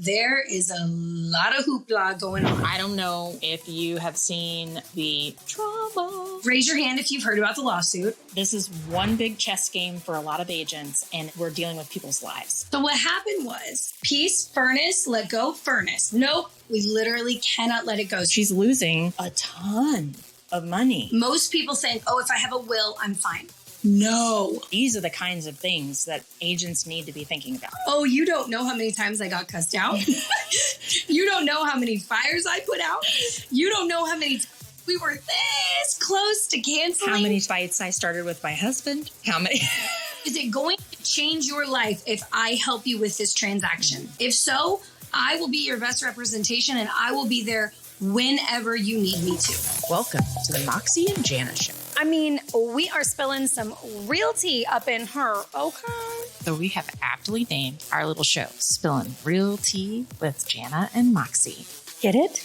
there is a lot of hoopla going on. I don't know if you have seen the drama. Raise your hand if you've heard about the lawsuit. This is one big chess game for a lot of agents, and we're dealing with people's lives. So what happened was, peace, furnace, let go, furnace. Nope, we literally cannot let it go. She's losing a ton of money. Most people saying, oh, if I have a will, I'm fine. No. These are the kinds of things that agents need to be thinking about. Oh, you don't know how many times I got cussed out. You don't know how many fires I put out. You don't know how many we were this close to canceling. How many fights I started with my husband. How many? Is it going to change your life if I help you with this transaction? If so, I will be your best representation and I will be there whenever you need me to. Welcome to the Moxie and Jana show. I mean, we are spilling some real tea up in her, okay? So we have aptly named our little show, Spilling Real Tea with Jana and Moxie. Get it?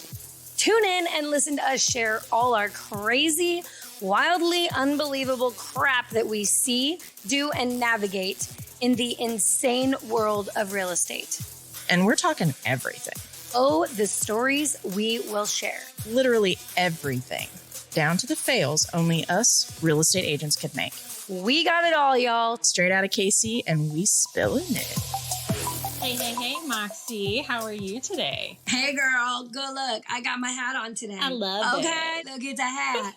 Tune in and listen to us share all our crazy, wildly unbelievable crap that we see, do, and navigate in the insane world of real estate. And we're talking everything. Oh, the stories we will share. Literally everything. Down to the fails only us real estate agents could make. We got it all, y'all. Straight out of KC, and we spilling it. Hey, Moxie. How are you today? Hey, girl. Good look. I got my hat on today. I love it. Okay, look at the hat.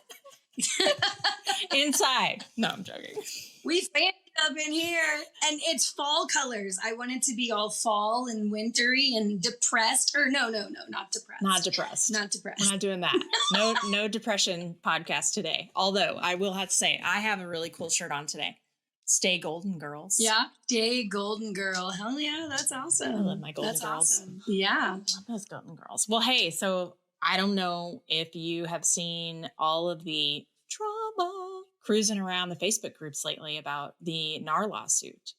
Inside. No, I'm joking. We fancy up in here, and it's fall colors. I want it to be all fall and wintry and depressed. Or no, not depressed. Not depressed. Not depressed. We're not doing that. No depression podcast today. Although I will have to say, I have a really cool shirt on today. Stay golden, girls. Yeah. Stay golden, girl. Hell yeah, that's awesome. I love my golden that's girls. Awesome. Yeah. I love those golden girls. Well, hey, so I don't know if you have seen all of the drama cruising around the Facebook groups lately about the NAR lawsuit.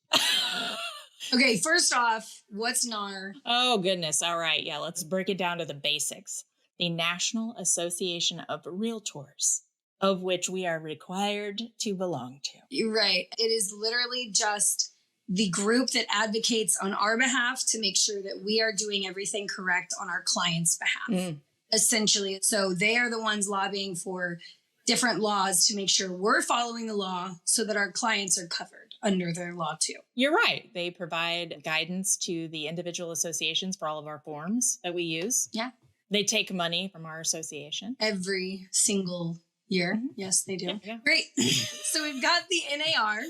Okay, first off, what's NAR? Oh, goodness. All right. Yeah, let's break it down to the basics. The National Association of Realtors, of which we are required to belong to. You're right. It is literally just the group that advocates on our behalf to make sure that we are doing everything correct on our clients' behalf, essentially. So they are the ones lobbying for different laws to make sure we're following the law so that our clients are covered under their law too. You're right. They provide guidance to the individual associations for all of our forms that we use. Yeah. They take money from our association. Every single year. Mm-hmm. Yes, they do. Yeah. Great. So we've got the NAR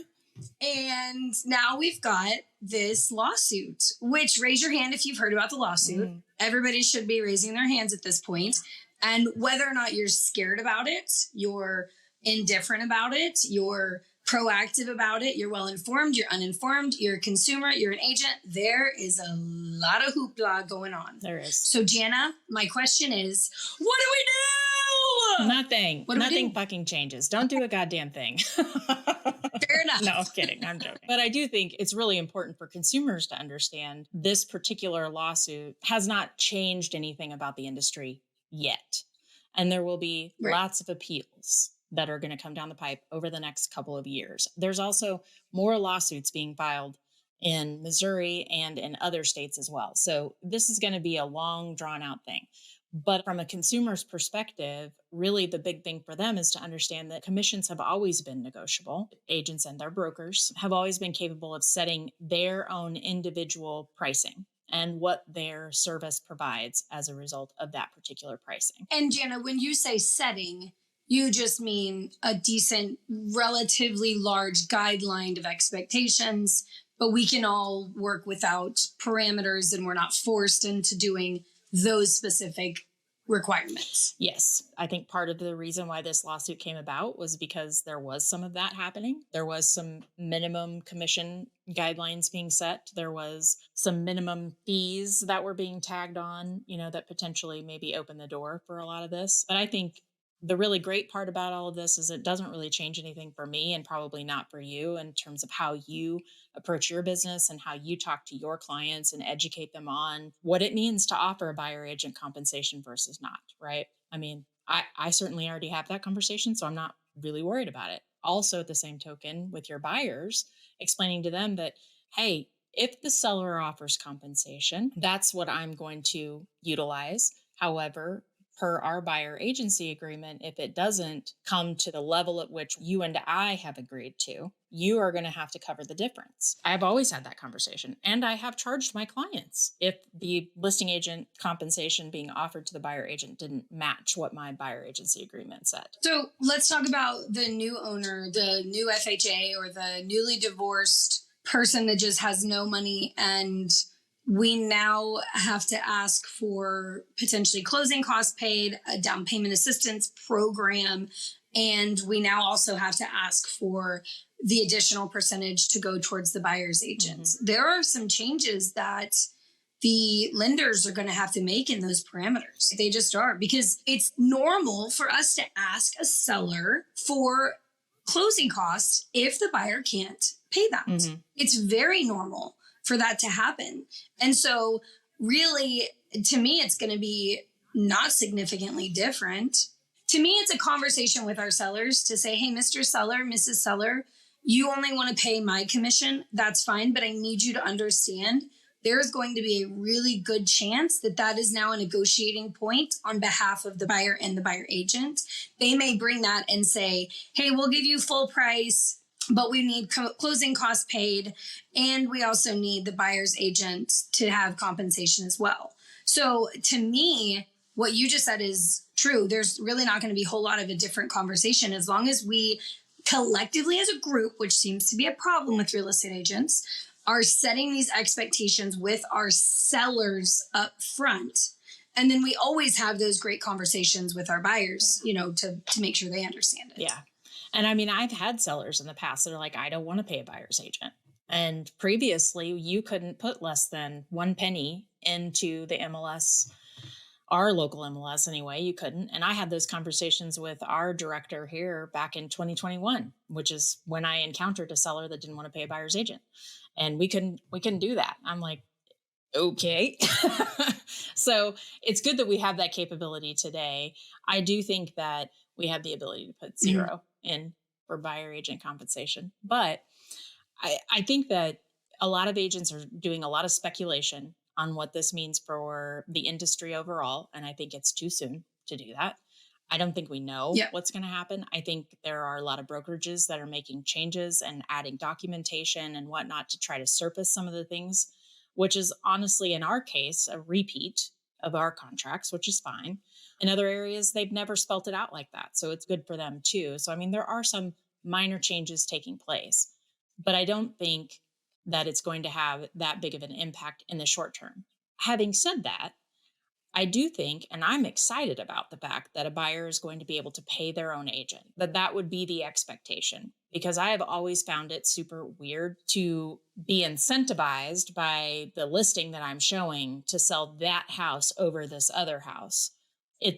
and now we've got this lawsuit, which raise your hand if you've heard about the lawsuit. Everybody should be raising their hands at this point. And whether or not you're scared about it, you're indifferent about it, you're proactive about it, you're well-informed, you're uninformed, you're a consumer, you're an agent, there is a lot of hoopla going on. There is. So Jana, my question is, what do we do? Nothing. What do we Nothing do? fucking changes. Don't do a goddamn thing. Fair enough. No, I'm kidding. I'm joking. But I do think it's really important for consumers to understand this particular lawsuit has not changed anything about the industry yet. And there will be lots of appeals that are going to come down the pipe over the next couple of years. There's also more lawsuits being filed in Missouri and in other states as well. So this is going to be a long, drawn out thing. But from a consumer's perspective, really the big thing for them is to understand that commissions have always been negotiable. Agents and their brokers have always been capable of setting their own individual pricing and what their service provides as a result of that particular pricing. And Jana, when you say setting, you just mean a decent, relatively large guideline of expectations, but we can all work without parameters and we're not forced into doing those specific requirements. Yes. I think part of the reason why this lawsuit came about was because there was some of that happening. There was some minimum commission guidelines being set. There was some minimum fees that were being tagged on, that potentially maybe opened the door for a lot of this. But I think the really great part about all of this is it doesn't really change anything for me and probably not for you in terms of how you approach your business and how you talk to your clients and educate them on what it means to offer a buyer agent compensation versus not, right? I mean, I certainly already have that conversation, so I'm not really worried about it. Also, at the same token, with your buyers, explaining to them that, hey, If the seller offers compensation, that's what I'm going to utilize. However, per our buyer agency agreement, if it doesn't come to the level at which you and I have agreed to, you are going to have to cover the difference. I've always had that conversation, and I have charged my clients if the listing agent compensation being offered to the buyer agent didn't match what my buyer agency agreement said. So let's talk about the new owner, the new FHA, or the newly divorced person that just has no money, and we now have to ask for potentially closing costs paid, a down payment assistance program, and we now also have to ask for the additional percentage to go towards the buyer's agent. There are some changes that the lenders are going to have to make in those parameters. They just are, because it's normal for us to ask a seller for closing costs if the buyer can't pay that. It's very normal for that to happen. And so really, to me, it's going to be not significantly different. To me, it's a conversation with our sellers to say, hey, Mr. Seller, Mrs. Seller, you only want to pay my commission. That's fine. But I need you to understand there's going to be a really good chance that that is now a negotiating point on behalf of the buyer and the buyer agent. They may bring that and say, hey, we'll give you full price, but we need closing costs paid. And we also need the buyer's agent to have compensation as well. So to me, what you just said is true. There's really not going to be a whole lot of a different conversation as long as we collectively as a group, which seems to be a problem with real estate agents, are setting these expectations with our sellers up front. And then we always have those great conversations with our buyers, to make sure they understand it. Yeah. And I mean, I've had sellers in the past that are like, I don't want to pay a buyer's agent. And previously you couldn't put less than 1 penny into the MLS, our local MLS anyway, you couldn't. And I had those conversations with our director here back in 2021, which is when I encountered a seller that didn't want to pay a buyer's agent. And we couldn't do that. I'm like, okay. So it's good that we have that capability today. I do think that we have the ability to put 0 in for buyer agent compensation. But I think that a lot of agents are doing a lot of speculation on what this means for the industry overall. And I think it's too soon to do that. I don't think we know what's going to happen. I think there are a lot of brokerages that are making changes and adding documentation and whatnot to try to surface some of the things, which is honestly, in our case, a repeat of our contracts, which is fine. In other areas, they've never spelt it out like that. So it's good for them too. So, I mean, there are some minor changes taking place, but I don't think that it's going to have that big of an impact in the short term. Having said that, I do think, and I'm excited about the fact that a buyer is going to be able to pay their own agent, that would be the expectation, because I have always found it super weird to be incentivized by the listing that I'm showing to sell that house over this other house.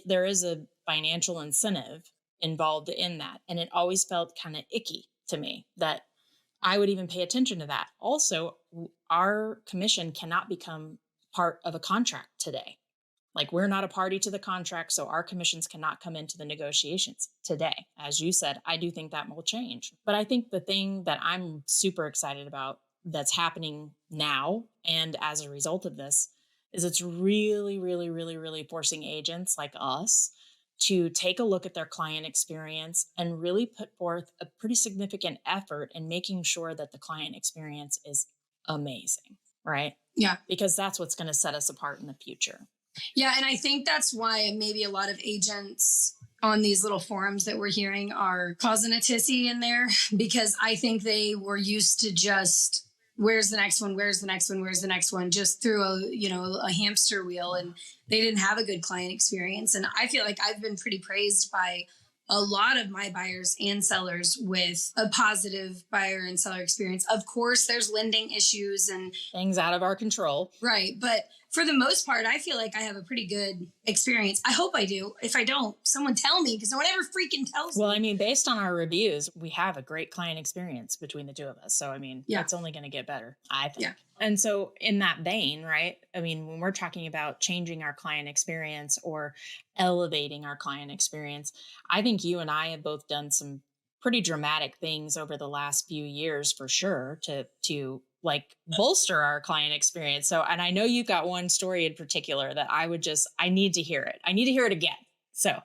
There is a financial incentive involved in that. And it always felt kind of icky to me that I would even pay attention to that. Also, our commission cannot become part of a contract today. Like, we're not a party to the contract, so our commissions cannot come into the negotiations today. As you said, I do think that will change. But I think the thing that I'm super excited about that's happening now, and as a result of this, is it's really, really, really, really forcing agents like us to take a look at their client experience and really put forth a pretty significant effort in making sure that the client experience is amazing, right? Yeah. Because that's what's going to set us apart in the future. Yeah, and I think that's why maybe a lot of agents on these little forums that we're hearing are causing a tizzy in there, because I think they were used to just, where's the next one? Where's the next one? Where's the next one? Just through a hamster wheel, and they didn't have a good client experience. And I feel like I've been pretty praised by a lot of my buyers and sellers with a positive buyer and seller experience. Of course, there's lending issues and things out of our control. Right. But for the most part, I feel like I have a pretty good experience. I hope I do. If I don't, someone tell me, because no one ever freaking tells me. Well, I mean, based on our reviews, we have a great client experience between the two of us. So, I mean, it's only going to get better, I think. Yeah. And so in that vein, right, I mean, when we're talking about changing our client experience or elevating our client experience, I think you and I have both done some pretty dramatic things over the last few years, for sure, to like bolster our client experience. So, and I know you've got one story in particular that I need to hear it. I need to hear it again. So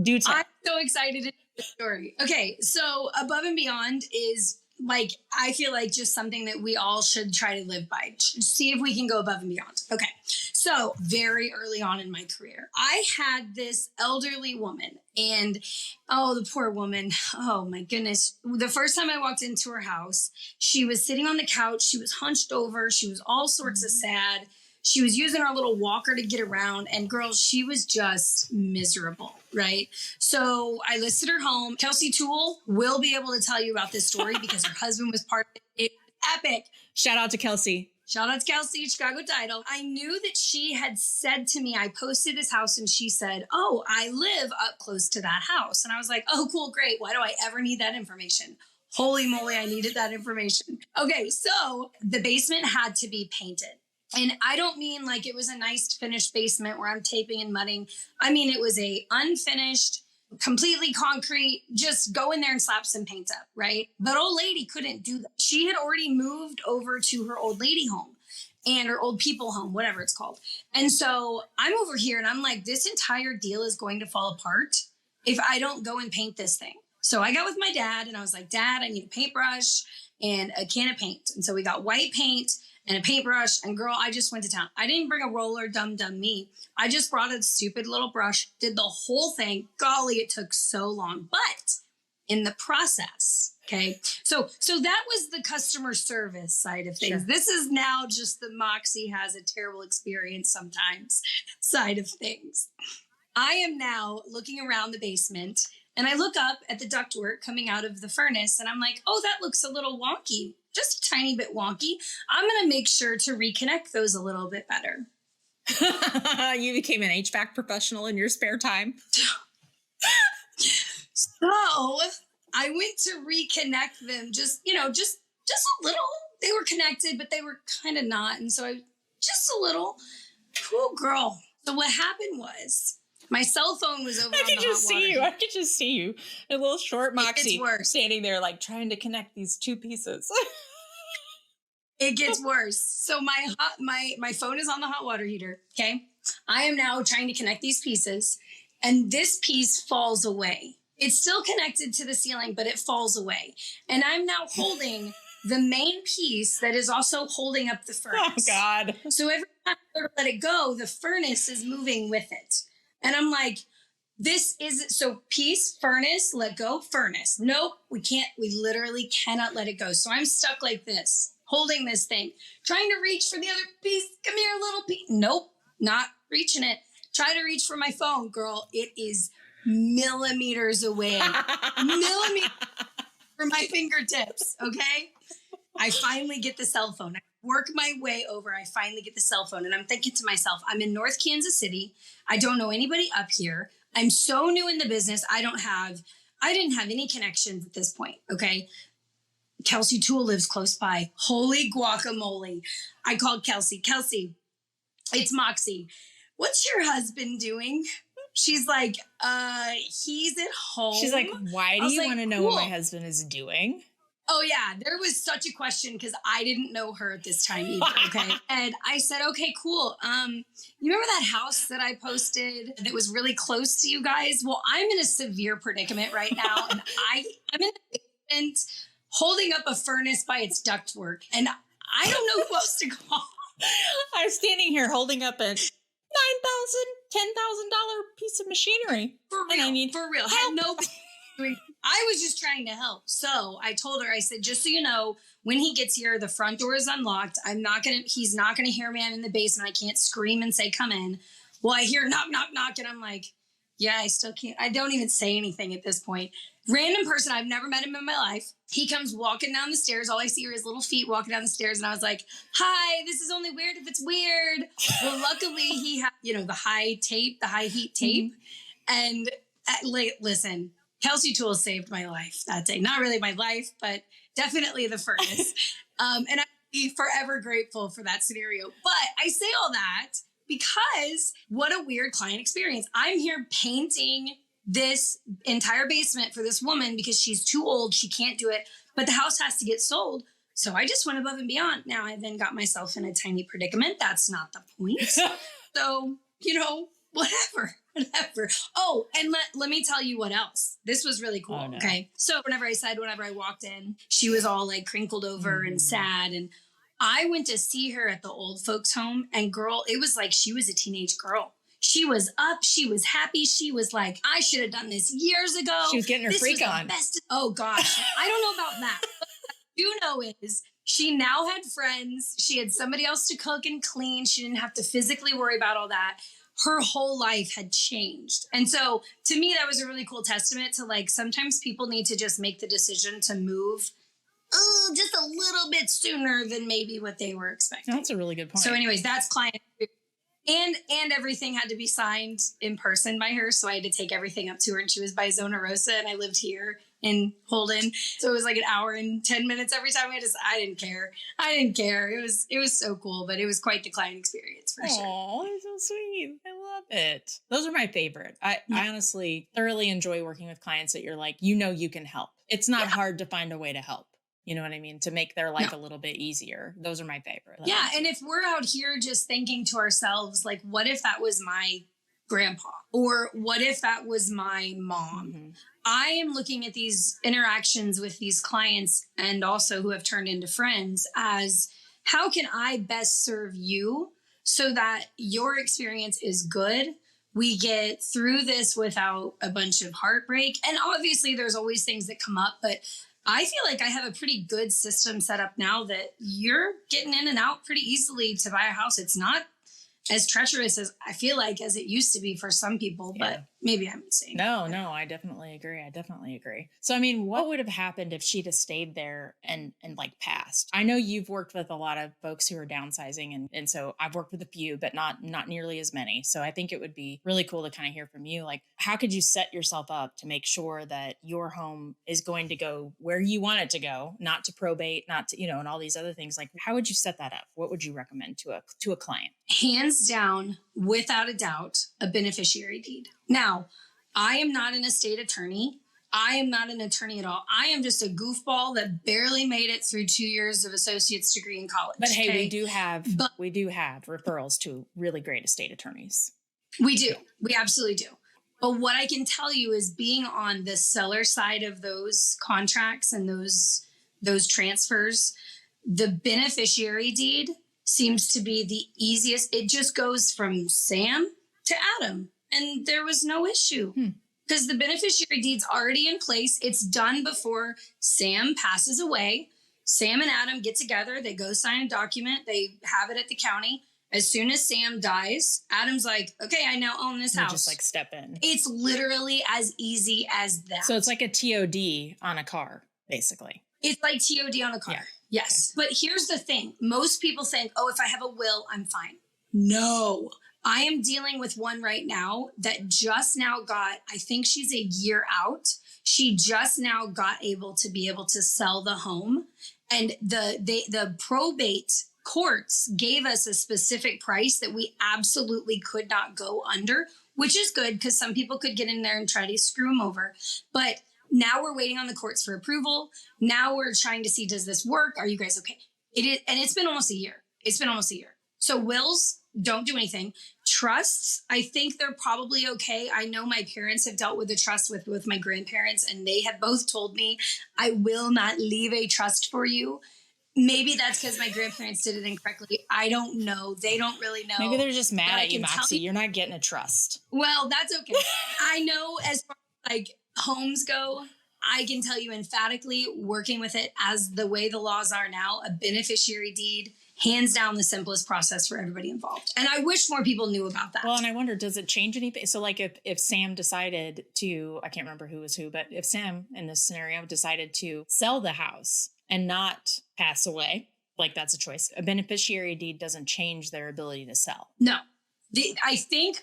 do tell. I'm so excited to hear the story. Okay. So Above and Beyond is like, I feel like just something that we all should try to live by. See if we can go above and beyond. Okay. So very early on in my career, I had this elderly woman and the poor woman. Oh my goodness. The first time I walked into her house, she was sitting on the couch. She was hunched over. She was all sorts of sad. She was using her little walker to get around, and girls, she was just miserable, right? So I listed her home. Kelsey Toole will be able to tell you about this story because her husband was part of it. It was epic. Shout out to Kelsey. Shout out to Kelsey, Chicago Title. I knew that she had said to me, I posted this house and she said, oh, I live up close to that house. And I was like, oh, cool, great. Why do I ever need that information? Holy moly, I needed that information. Okay, so the basement had to be painted. And I don't mean like it was a nice finished basement where I'm taping and mudding. I mean, it was a unfinished, completely concrete, just go in there and slap some paint up, right? But old lady couldn't do that. She had already moved over to her old lady home and her old people home, whatever it's called. And so I'm over here and I'm like, this entire deal is going to fall apart if I don't go and paint this thing. So I got with my dad and I was like, Dad, I need a paintbrush and a can of paint. And so we got white paint and a paintbrush, and girl, I just went to town. I didn't bring a roller, dumb me. I just brought a stupid little brush, did the whole thing. Golly, it took so long. But in the process, okay, so that was the customer service side of things. Sure. This is now just the Moxie has a terrible experience sometimes side of things. I am now looking around the basement, and I look up at the ductwork coming out of the furnace, and I'm like, oh, that looks a little wonky. Just a tiny bit wonky. I'm going to make sure to reconnect those a little bit better. You became an HVAC professional in your spare time. So I went to reconnect them just a little. They were connected, but they were kind of not. And so just a little. Cool girl. So what happened was my cell phone was over on the hot water. I could just see you. A little short Moxie standing there like trying to connect these two pieces. It gets worse. So my phone is on the hot water heater. Okay. I am now trying to connect these pieces and this piece falls away. It's still connected to the ceiling, but it falls away. And I'm now holding the main piece that is also holding up the furnace. Oh God. So every time I go to let it go, the furnace is moving with it. And I'm like, this isn't so piece, furnace, let go, furnace. Nope, we can't, we literally cannot let it go. So I'm stuck like this, holding this thing, trying to reach for the other piece. Come here, little piece. Nope, not reaching it. Try to reach for my phone, girl. It is millimeters away. Millimeters from my fingertips, okay? I finally get the cell phone. I work my way over. I finally get the cell phone. And I'm thinking to myself, I'm in North Kansas City. I don't know anybody up here. I'm so new in the business. I didn't have any connections at this point, okay? Kelsey Toole lives close by. Holy guacamole. I called Kelsey. Kelsey, it's Moxie. What's your husband doing? She's like, he's at home. She's like, why do you want to know what my husband is doing? Oh, yeah. There was such a question because I didn't know her at this time either, okay? And I said, okay, cool. You remember that house that I posted that was really close to you guys? Well, I'm in a severe predicament right now. And I'm in the basement holding up a furnace by its ductwork. And I don't know who else to call. I'm standing here holding up a $9,000, $10,000 piece of machinery. For real. Had no... I was just trying to help. So I told her, I said, just so you know, when he gets here, the front door is unlocked. He's not going to hear me. I'm in the basement. I can't scream and say, come in. Well, I hear knock, knock, knock. And I'm like, yeah, I still can't. I don't even say anything at this point. Random person. I've never met him in my life. He comes walking down the stairs. All I see are his little feet walking down the stairs. And I was like, hi, this is only weird if it's weird. Well, luckily he had, the high heat tape. And listen, Kelsey Toole saved my life that day. Not really my life, but definitely the furnace. And I'd be forever grateful for that scenario. But I say all that because what a weird client experience. I'm here painting this entire basement for this woman because she's too old. She can't do it. But the house has to get sold. So I just went above and beyond. Now I then got myself in a tiny predicament. That's not the point. So, whatever. Oh, and let me tell you what else. This was really cool. Oh, no. Okay. So whenever I walked in, she was all like crinkled over and sad. And I went to see her at the old folks home, and girl, it was like she was a teenage girl. She was up. She was happy. She was like, I should have done this years ago. She was getting her freak on. Oh gosh. I don't know about that. But what I do know is she now had friends. She had somebody else to cook and clean. She didn't have to physically worry about all that. Her whole life had changed. And so to me, that was a really cool testament to like, sometimes people need to just make the decision to move just a little bit sooner than maybe what they were expecting. That's a really good point. So anyways, that's client. And everything had to be signed in person by her. So I had to take everything up to her, and she was by Zona Rosa, and I lived here in Holden. So it was like an hour and 10 minutes every time. I didn't care. It was so cool, but it was quite the client experience for sure. Oh, that's so sweet. I love it. Those are my favorite. I honestly thoroughly enjoy working with clients that you're like, you can help. It's not hard to find a way to help. You know what I mean? To make their life a little bit easier. Those are my favorite. Yeah. And if we're out here just thinking to ourselves, like, what if that was my grandpa? Or what if that was my mom? Mm-hmm. I am looking at these interactions with these clients, and also who have turned into friends, as how can I best serve you so that your experience is good? We get through this without a bunch of heartbreak. And obviously there's always things that come up, but I feel like I have a pretty good system set up now that you're getting in and out pretty easily to buy a house. It's not as treacherous as I feel like as it used to be for some people, but maybe I'm insane. No, I definitely agree. So, I mean, what would have happened if she'd have stayed there and like passed? I know you've worked with a lot of folks who are downsizing, and so I've worked with a few, but not nearly as many. So I think it would be really cool to kind of hear from you. Like, how could you set yourself up to make sure that your home is going to go where you want it to go, not to probate, not to, and all these other things? Like, how would you set that up? What would you recommend to a client? Hands down, without a doubt, a beneficiary deed. Now, I am not an estate attorney. I am not an attorney at all. I am just a goofball that barely made it through 2 years of associate's degree in college. But hey, we do have referrals to really great estate attorneys. We do. We absolutely do. But what I can tell you is, being on the seller side of those contracts and those transfers, the beneficiary deed seems to be the easiest. It just goes from Sam to Adam, and there was no issue because the beneficiary deed's already in place. It's done before Sam passes away. Sam and Adam get together. They go sign a document. They have it at the county. As soon as Sam dies, Adam's like, okay, I now own this house. Just like step in. It's literally as easy as that. So it's like a TOD on a car, basically. It's like TOD on a car. Yeah. Yes. Okay. But here's the thing. Most people think, oh, if I have a will, I'm fine. No. I am dealing with one right now that just now got, I think she's a year out. She just now got able to sell the home. And the probate courts gave us a specific price that we absolutely could not go under, which is good because some people could get in there and try to screw them over. But now we're waiting on the courts for approval. Now we're trying to see, does this work? Are you guys okay? It is, and it's been almost a year. So wills, don't do anything. Trusts, I think they're probably okay. I know my parents have dealt with a trust with my grandparents, and they have both told me, I will not leave a trust for you. Maybe that's because my grandparents did it incorrectly. I don't know. They don't really know. Maybe they're just mad at you, Moxie. You're not getting a trust. Well, that's okay. I know as far as like homes go, I can tell you emphatically, working with it as the way the laws are now, a beneficiary deed, hands down the simplest process for everybody involved. And I wish more people knew about that. Well, and I wonder, does it change anything? So like if Sam decided to, I can't remember who was who, but if Sam in this scenario decided to sell the house and not pass away, like that's a choice. A beneficiary deed doesn't change their ability to sell. No. I think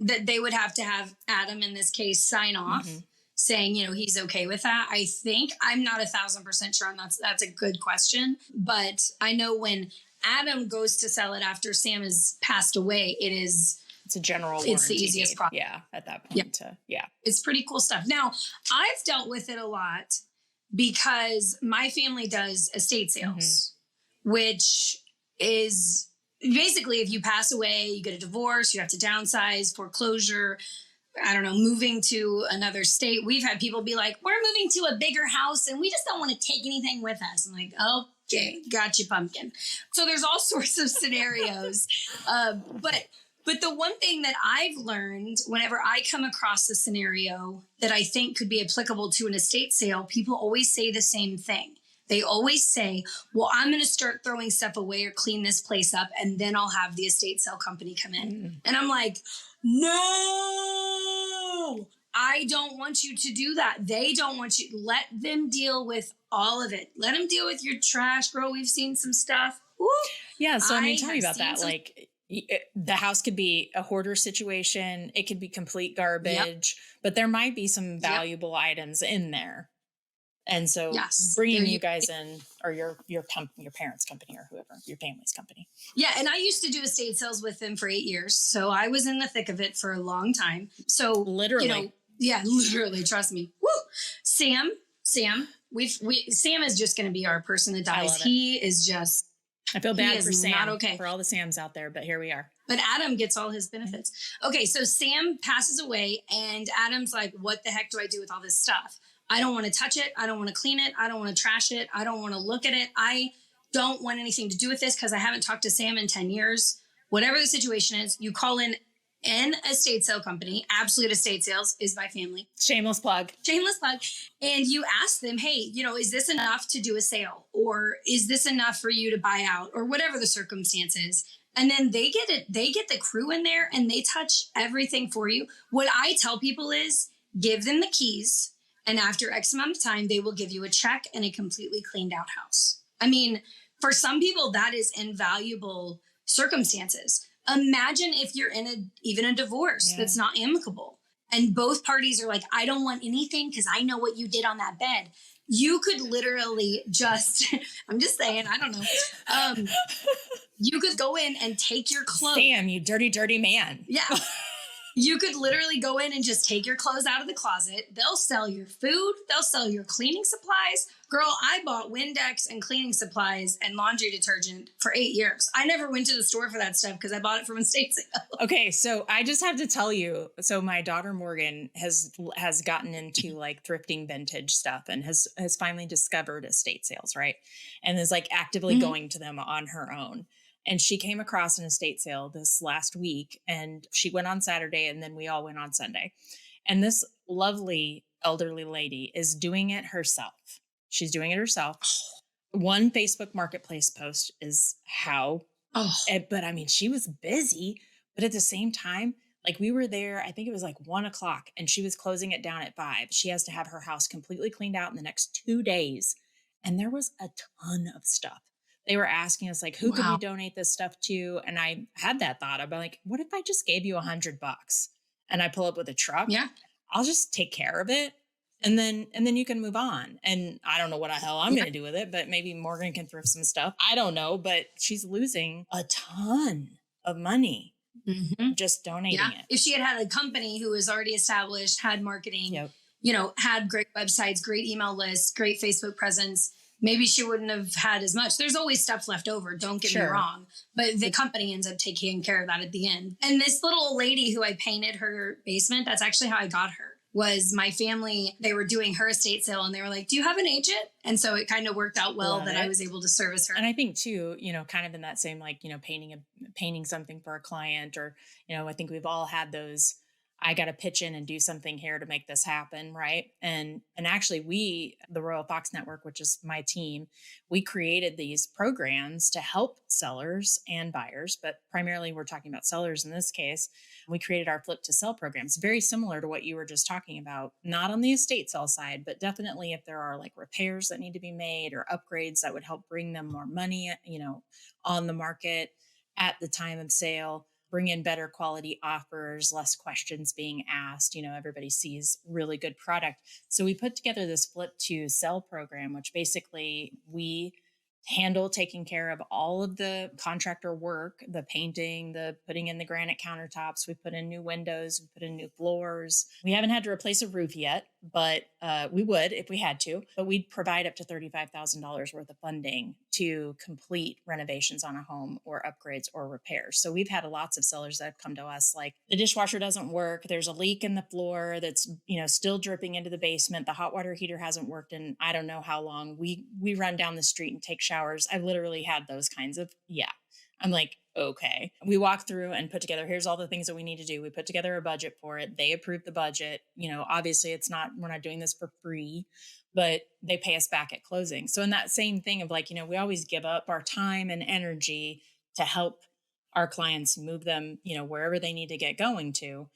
that they would have to have Adam in this case sign off saying, he's okay with that. I think, I'm not 1,000% sure on that. That's a good question. But I know when Adam goes to sell it after Sam has passed away, it's a general warranty. It's the easiest process. Yeah, at that point. Yeah. It's pretty cool stuff. Now, I've dealt with it a lot because my family does estate sales, which is basically if you pass away, you get a divorce, you have to downsize, foreclosure, I don't know, moving to another state. We've had people be like, we're moving to a bigger house and we just don't want to take anything with us. I'm like, okay, got you, pumpkin. So there's all sorts of scenarios. But the one thing that I've learned whenever I come across a scenario that I think could be applicable to an estate sale, people always say the same thing. They always say, well, I'm going to start throwing stuff away or clean this place up, and then I'll have the estate sale company come in. And I'm like, no, I don't want you to do that. They don't want you. Let them deal with all of it. Let them deal with your trash, girl. We've seen some stuff. Woo. Yeah. So, I mean, tell me about that. The house could be a hoarder situation. It could be complete garbage, but there might be some valuable items in there. And so bringing you guys in, or your parents' company or whoever, your family's company. Yeah. And I used to do estate sales with them for 8 years. So I was in the thick of it for a long time. So literally, literally, trust me. Woo! Sam, Sam is just going to be our person that dies. He is just, I feel bad for Sam, not okay. for all the Sams out there, but here we are. But Adam gets all his benefits. Okay, so Sam passes away, and Adam's like, what the heck do I do with all this stuff? I don't want to touch it. I don't want to clean it. I don't want to trash it. I don't want to look at it. I don't want anything to do with this because I haven't talked to Sam in 10 years. Whatever the situation is, you call in an estate sale company. Absolute Estate Sales is my family. Shameless plug. And you ask them, hey, is this enough to do a sale? Or is this enough for you to buy out? Or whatever the circumstance is. And then they get it. They get the crew in there and they touch everything for you. What I tell people is give them the keys. And after X amount of time, they will give you a check and a completely cleaned out house. I mean, for some people, that is invaluable circumstances. Imagine if you're in even a divorce that's not amicable and both parties are like, I don't want anything because I know what you did on that bed. You could literally just, I'm just saying, I don't know. You could go in and take your clothes. Sam, you dirty, dirty man. Yeah. You could literally go in and just take your clothes out of the closet. They'll sell your food. They'll sell your cleaning supplies. Girl, I bought Windex and cleaning supplies and laundry detergent for 8 years. I never went to the store for that stuff because I bought it from a estate sale. Okay, so I just have to tell you, so my daughter Morgan has gotten into like thrifting vintage stuff and has finally discovered estate sales, right? And is like actively going to them on her own. And she came across an estate sale this last week, and she went on Saturday, and then we all went on Sunday. And this lovely elderly lady is doing it herself. She's doing it herself. One Facebook Marketplace post is how, but I mean, she was busy, but at the same time, like we were there, I think it was like 1:00 and she was closing it down at 5. She has to have her house completely cleaned out in the next 2 days. And there was a ton of stuff. They were asking us like, who could we donate this stuff to? And I had that thought. I'm like, what if I just gave you $100 and I pull up with a truck? Yeah. I'll just take care of it. And then you can move on. And I don't know what the hell I'm going to do with it, but maybe Morgan can thrift some stuff. I don't know, but she's losing a ton of money just donating it. If she had a company who was already established, had marketing, had great websites, great email lists, great Facebook presence, maybe she wouldn't have had as much. There's always stuff left over. Don't get me wrong. But the company ends up taking care of that at the end. And this little lady who I painted her basement, that's actually how I got her. Was my family, they were doing her estate sale and they were like, do you have an agent? And so it kind of worked out well that I was able to service her. And I think too, kind of in that same, like, painting something for a client or, I think we've all had those, I got to pitch in and do something here to make this happen. Right. And actually the Royal Fox Network, which is my team, we created these programs to help sellers and buyers, but primarily we're talking about sellers in this case. We created our Flip to Sell programs, very similar to what you were just talking about, not on the estate sale side, but definitely if there are like repairs that need to be made or upgrades that would help bring them more money, on the market at the time of sale. Bring in better quality offers, less questions being asked. Everybody sees really good product. So we put together this Flip to Sell program, which basically we handle taking care of all of the contractor work, the painting, the putting in the granite countertops. We put in new windows, we put in new floors. We haven't had to replace a roof yet. but we would if we had to, but we'd provide up to $35,000 worth of funding to complete renovations on a home or upgrades or repairs. So we've had lots of sellers that have come to us like, the dishwasher doesn't work. There's a leak in the floor that's, still dripping into the basement. The hot water heater hasn't worked in I don't know how long. We run down the street and take showers. I've literally had those kinds of, I'm like, okay. We walk through and put together, here's all the things that we need to do. We put together a budget for it. They approve the budget. Obviously we're not doing this for free, but they pay us back at closing. So in that same thing of like, we always give up our time and energy to help our clients move them, wherever they need to get going to.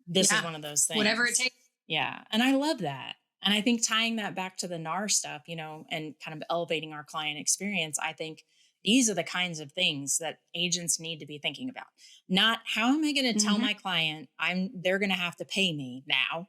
This is one of those things. Whatever it takes. Yeah. And I love that. And I think tying that back to the NAR stuff, and kind of elevating our client experience, I think these are the kinds of things that agents need to be thinking about. Not how am I going to tell my client they're going to have to pay me now,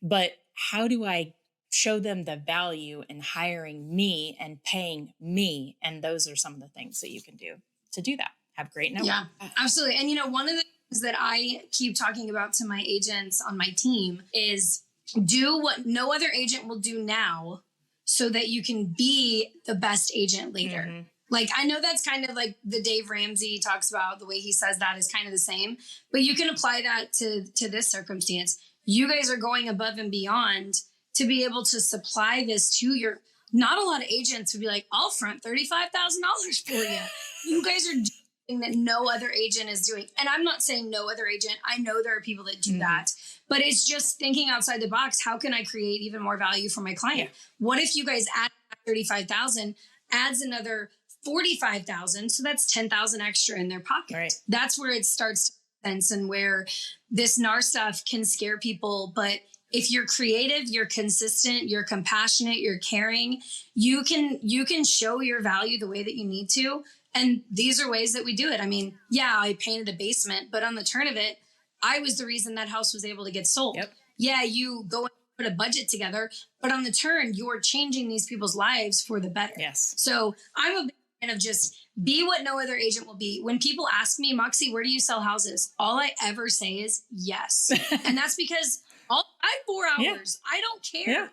but how do I show them the value in hiring me and paying me? And those are some of the things that you can do to do that. Have great network. Yeah, absolutely. And one of the things that I keep talking about to my agents on my team is do what no other agent will do now so that you can be the best agent later. Like, I know that's kind of like the Dave Ramsey talks about, the way he says that is kind of the same, but you can apply that to this circumstance. You guys are going above and beyond to be able to supply this to not a lot of agents would be like, I'll front $35,000 for you. You guys are doing that no other agent is doing. And I'm not saying no other agent. I know there are people that do that, but it's just thinking outside the box. How can I create even more value for my client? Yeah. What if you guys add 35,000, adds another 45,000? So that's 10,000 extra in their pocket. Right. That's where it starts to make sense and where this NAR stuff can scare people. But if you're creative, you're consistent, you're compassionate, you're caring, you can show your value the way that you need to. And these are ways that we do it. I mean, yeah, I painted a basement, but on the turn of it, I was the reason that house was able to get sold. Yep. Yeah, you go and put a budget together, but on the turn, you're changing these people's lives for the better. Yes. So I'm a big fan of just be what no other agent will be. When people ask me, Moxie, where do you sell houses? All I ever say is yes. And that's because I have 4 hours. Yeah. I don't care. Yeah.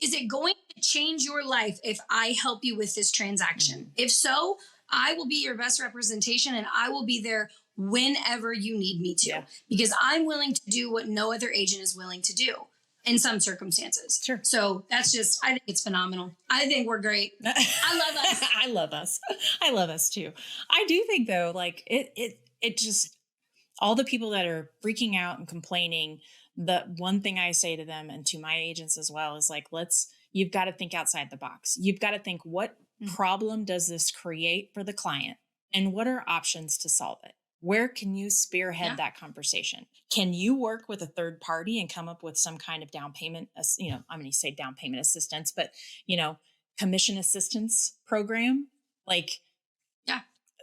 Is it going to change your life if I help you with this transaction? If so, I will be your best representation and I will be there whenever you need me to, because I'm willing to do what no other agent is willing to do in some circumstances. Sure. So that's I think it's phenomenal. I think we're great. I love us. I love us. I love us too. I do think though, like it just, all the people that are freaking out and complaining, the one thing I say to them and to my agents as well is like, you've got to think outside the box. You've got to think, what problem does this create for the client? And what are options to solve it? Where can you spearhead that conversation? Can you work with a third party and come up with some kind of down payment, I'm going to say down payment assistance, but, commission assistance program? Like,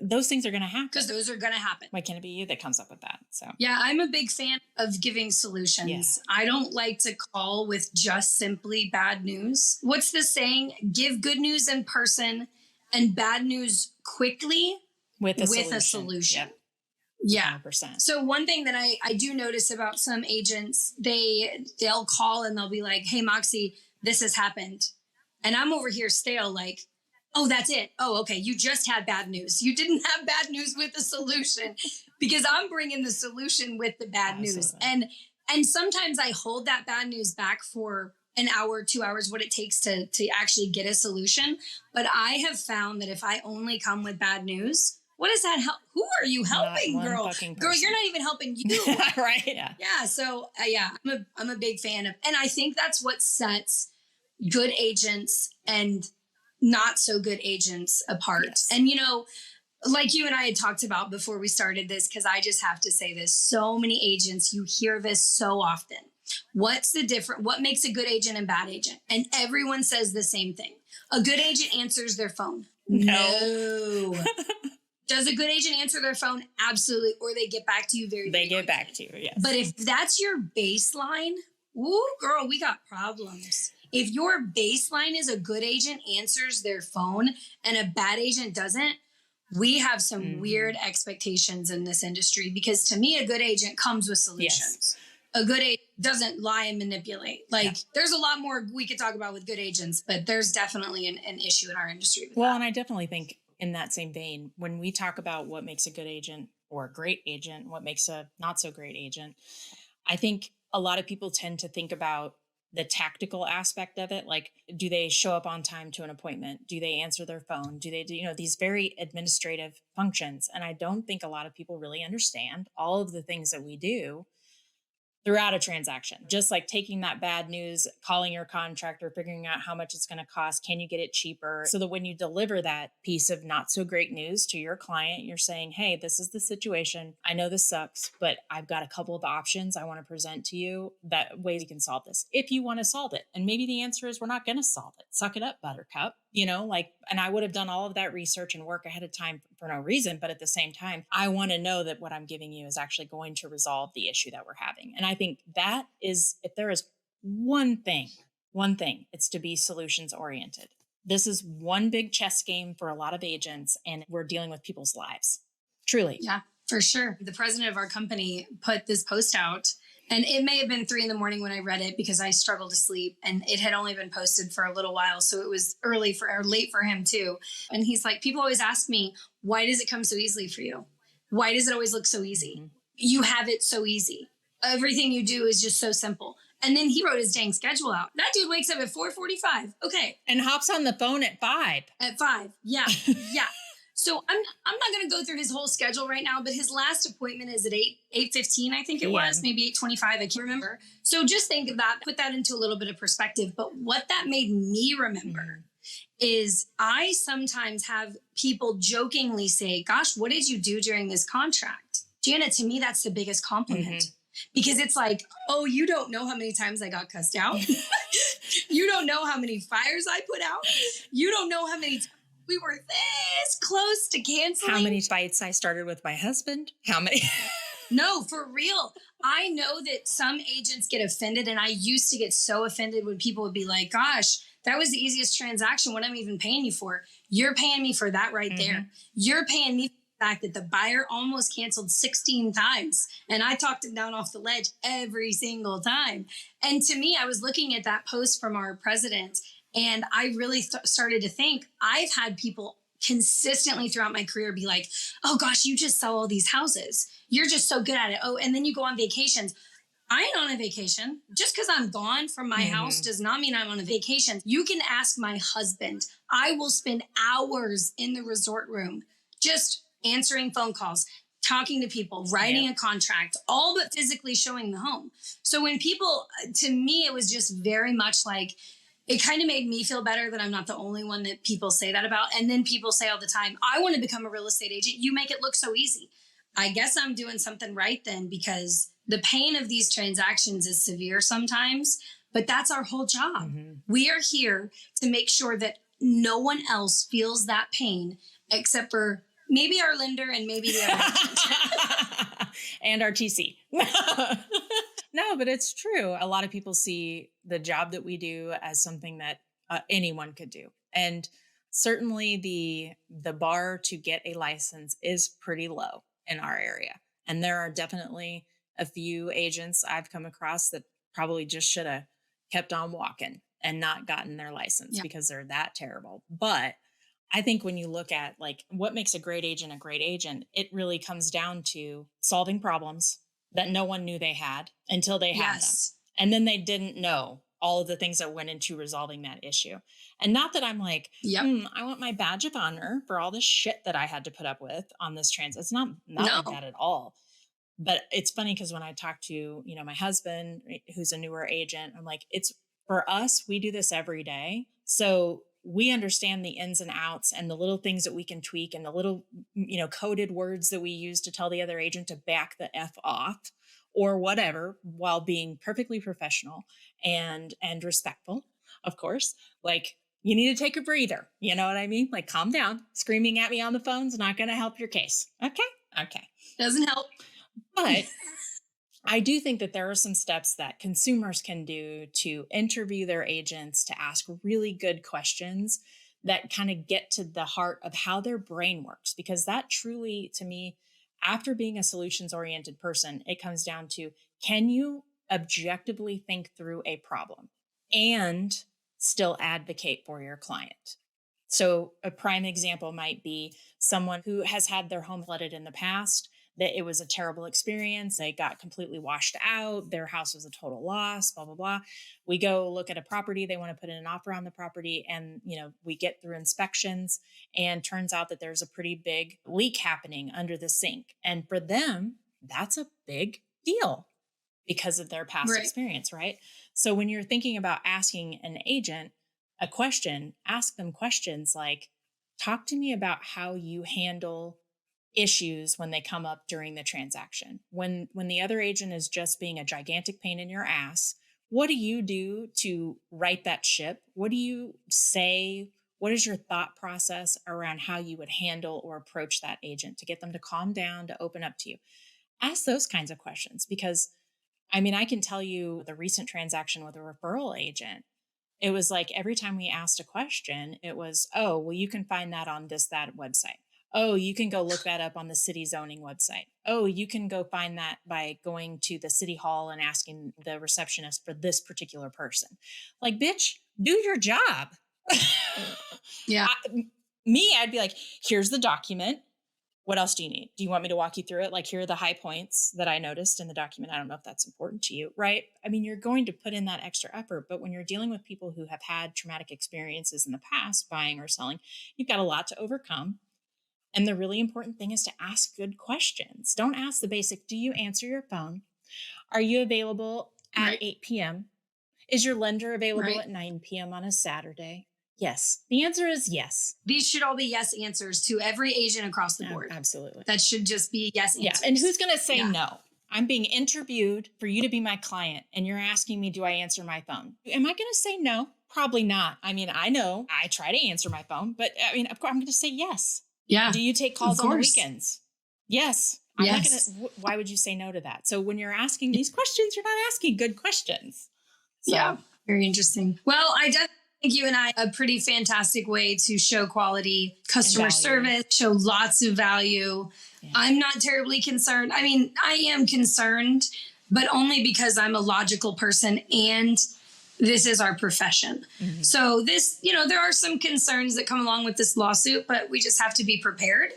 those things are going to happen. Because those are going to happen. Why can't it be you that comes up with that? So yeah, I'm a big fan of giving solutions. Yeah. I don't like to call with just simply bad news. What's the saying? Give good news in person and bad news quickly with a solution. Yeah. 100%. So one thing that I do notice about some agents, they'll call and they'll be like, hey, Moxie, this has happened. And I'm over here stale like, oh, that's it. Oh, okay. You just had bad news. You didn't have bad news with the solution, because I'm bringing the solution with the bad news. And sometimes I hold that bad news back for an hour, 2 hours, what it takes to actually get a solution. But I have found that if I only come with bad news, what does that help? Who are you helping, girl? Girl, you're not even helping you. Right. Yeah. Yeah. So I'm a big fan of, and I think that's what sets good agents and not so good agents apart. Yes. And, like you and I had talked about before we started this, because I just have to say this, so many agents, you hear this so often. What's the difference? What makes a good agent and bad agent? And everyone says the same thing. A good agent answers their phone. No. Does a good agent answer their phone? Absolutely. Or they get back to you very quickly. They get back to you, yes. But if that's your baseline, ooh, girl, we got problems. If your baseline is a good agent answers their phone and a bad agent doesn't, we have some weird expectations in this industry, because to me, a good agent comes with solutions. a good agent doesn't lie and manipulate. There's a lot more we could talk about with good agents, but there's definitely an issue in our industry. Well, and I definitely think in that same vein, when we talk about what makes a good agent or a great agent, what makes a not so great agent, I think a lot of people tend to think about the tactical aspect of it. Like, do they show up on time to an appointment? Do they answer their phone? Do they do, these very administrative functions? And I don't think a lot of people really understand all of the things that we do throughout a transaction, just like taking that bad news, calling your contractor, figuring out how much it's going to cost. Can you get it cheaper? So that when you deliver that piece of not so great news to your client, you're saying, hey, this is the situation. I know this sucks, but I've got a couple of options I want to present to you that ways you can solve this if you want to solve it. And maybe the answer is we're not going to solve it. Suck it up, buttercup. And I would have done all of that research and work ahead of time for no reason. But at the same time, I want to know that what I'm giving you is actually going to resolve the issue that we're having. And I think that is, if there is one thing, it's to be solutions oriented. This is one big chess game for a lot of agents, and we're dealing with people's lives. Truly. Yeah, for sure. The president of our company put this post out, and it may have been 3 a.m. when I read it because I struggled to sleep, and it had only been posted for a little while. So it was late for him too. And he's like, people always ask me, why does it come so easily for you? Why does it always look so easy? Mm-hmm. You have it so easy. Everything you do is just so simple. And then he wrote his dang schedule out. That dude wakes up at 4:45. Okay. And hops on the phone at 5. At 5. Yeah. Yeah. So I'm not going to go through his whole schedule right now, but his last appointment is at 8:15, I think it was, maybe 8:25. I can't remember. So just think of that, put that into a little bit of perspective. But what that made me remember is I sometimes have people jokingly say, gosh, what did you do during this contract? Jana, to me, that's the biggest compliment. Because it's like, oh, you don't know how many times I got cussed out. You don't know how many fires I put out. You don't know how many times we were this close to canceling. How many fights I started with my husband? How many? No, for real. I know that some agents get offended, and I used to get so offended when people would be like, gosh, that was the easiest transaction. What am I even paying you for? You're paying me for that right there. You're paying me for the fact that the buyer almost canceled 16 times, and I talked him down off the ledge every single time. And to me, I was looking at that post from our president, and I really started to think, I've had people consistently throughout my career be like, oh gosh, you just sell all these houses. You're just so good at it. Oh, and then you go on vacations. I ain't on a vacation. Just because I'm gone from my house does not mean I'm on a vacation. You can ask my husband. I will spend hours in the resort room just answering phone calls, talking to people, writing a contract, all but physically showing the home. So when people, to me, it was just very much like, it kind of made me feel better that I'm not the only one that people say that about. And then people say all the time, I want to become a real estate agent. You make it look so easy. I guess I'm doing something right then, because the pain of these transactions is severe sometimes, but that's our whole job. We are here to make sure that no one else feels that pain except for maybe our lender and maybe the other and our TC. No, but it's true. A lot of people see the job that we do as something that anyone could do. And certainly the bar to get a license is pretty low in our area. And there are definitely a few agents I've come across that probably just should have kept on walking and not gotten their license because they're that terrible. But I think when you look at like what makes a great agent, it really comes down to solving problems that no one knew they had until they had them. And then they didn't know all of the things that went into resolving that issue. And not that I'm like, I want my badge of honor for all this shit that I had to put up with on this It's not like that at all. But it's funny because when I talk to, my husband, who's a newer agent, I'm like, it's for us, we do this every day. So we understand the ins and outs and the little things that we can tweak and the little, coded words that we use to tell the other agent to back the F off or whatever, while being perfectly professional and respectful, of course. Like, you need to take a breather. You know what I mean? Like, calm down. Screaming at me on the phone's not going to help your case. Okay. Doesn't help. But I do think that there are some steps that consumers can do to interview their agents, to ask really good questions that kind of get to the heart of how their brain works. Because that truly, to me, after being a solutions-oriented person, it comes down to, can you objectively think through a problem and still advocate for your client. So a prime example might be someone who has had their home flooded in the past, that it was a terrible experience. They got completely washed out. Their house was a total loss, blah, blah, blah. We go look at a property. They want to put in an offer on the property. And, we get through inspections and turns out that there's a pretty big leak happening under the sink. And for them, that's a big deal because of their past experience, right? So when you're thinking about asking an agent a question, ask them questions like, talk to me about how you handle issues when they come up during the transaction. When the other agent is just being a gigantic pain in your ass, what do you do to right that ship? What do you say? What is your thought process around how you would handle or approach that agent to get them to calm down, to open up to you? Ask those kinds of questions because, I can tell you the recent transaction with a referral agent. It was like every time we asked a question, it was, oh, well, you can find that on that website. Oh, you can go look that up on the city zoning website. Oh, you can go find that by going to the city hall and asking the receptionist for this particular person. Like, bitch, do your job. Yeah. I'd be like, here's the document. What else do you need? Do you want me to walk you through it? Like, here are the high points that I noticed in the document. I don't know if that's important to you, right? You're going to put in that extra effort, but when you're dealing with people who have had traumatic experiences in the past, buying or selling, you've got a lot to overcome. And the really important thing is to ask good questions. Don't ask the basic, do you answer your phone? Are you available at 8 p.m.? Is your lender available at 9 p.m. on a Saturday? Yes. The answer is yes. These should all be yes answers to every agent across the board. Absolutely. That should just be yes answers. Yeah. And who's going to say no? I'm being interviewed for you to be my client, and you're asking me, do I answer my phone? Am I going to say no? Probably not. I know I try to answer my phone, but of course I'm going to say yes. Yeah. Do you take calls on the weekends? Yes. I'm not going to. Why would you say no to that? So when you're asking these questions, you're not asking good questions. So. Yeah. Very interesting. Well, I definitely think you and I a pretty fantastic way to show quality customer service, show lots of value. Yeah. I'm not terribly concerned. I am concerned, but only because I'm a logical person and this is our profession. Mm-hmm. So this, there are some concerns that come along with this lawsuit, but we just have to be prepared.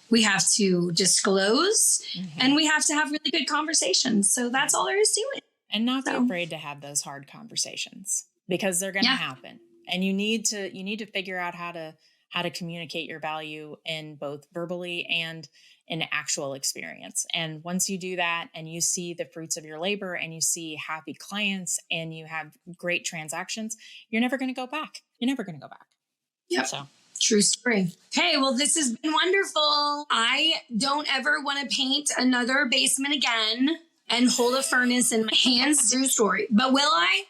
We have to disclose and we have to have really good conversations. So that's all there is to it. And not be afraid to have those hard conversations because they're going to happen. And you need to figure out how to communicate your value in both verbally and in actual experience. And once you do that and you see the fruits of your labor and you see happy clients and you have great transactions, you're never going to go back. Yep. So true story. Okay. Well, this has been wonderful. I don't ever want to paint another basement again and hold a furnace in my hands. True story. But will I?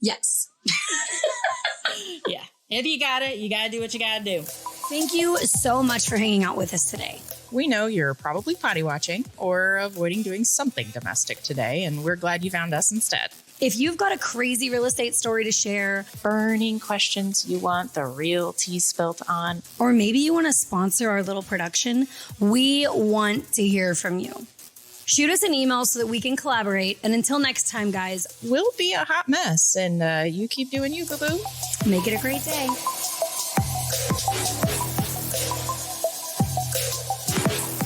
Yes. Yeah. If you got it, you got to do what you got to do. Thank you so much for hanging out with us today. We know you're probably potty watching or avoiding doing something domestic today, and we're glad you found us instead. If you've got a crazy real estate story to share, burning questions you want the real tea spilt on, or maybe you want to sponsor our little production, we want to hear from you. Shoot us an email so that we can collaborate. And until next time, guys, we'll be a hot mess. And you keep doing you, boo-boo. Make it a great day.